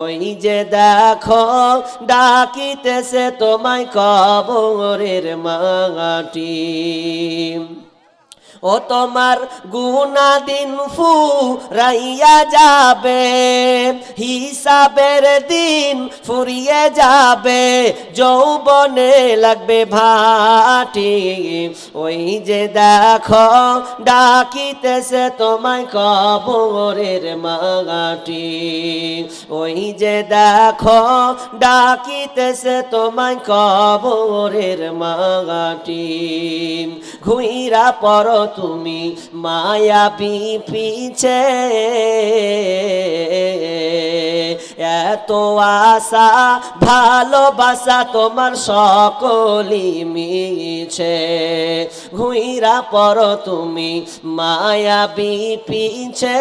ওই যে দেখো ডাকিতেছে তোমায় কবরের মাটি। ও তোমার গুনাদিন ফুরাইয়া যাবে, হিসাবের দিন ফুরিয়ে যাবে, যৌবনে লাগবে ভাটি। ওই যে দেখো ডাকিতেছে তোমায় কবরের মাটি। ওই যে দেখো ডাকিতেছে তোমায় কবরের মাটি। ঘুইরা পড়ো তুমি মায়াবী পিছে, এত আশা ভালোবাসা তোমার সকলই মিছে। ঘুইরা পড়ো তুমি মায়াবী পিছে।